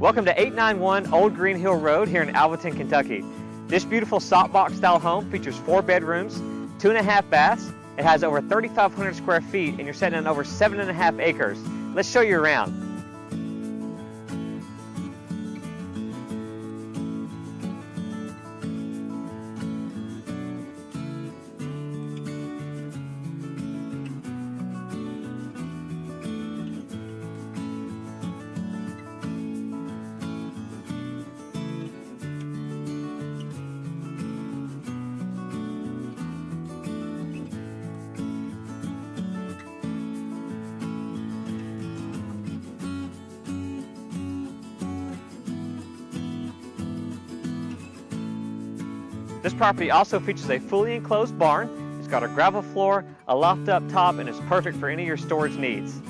Welcome to 891 Old Greenhill Road here in Alvaton, Kentucky. This beautiful softbox style home features 4 bedrooms, 2.5 baths. It has over 3,500 square feet and you're sitting on over 7.5 acres. Let's show you around. This property also features a fully enclosed barn. It's got a gravel floor, a loft up top, and is perfect for any of your storage needs.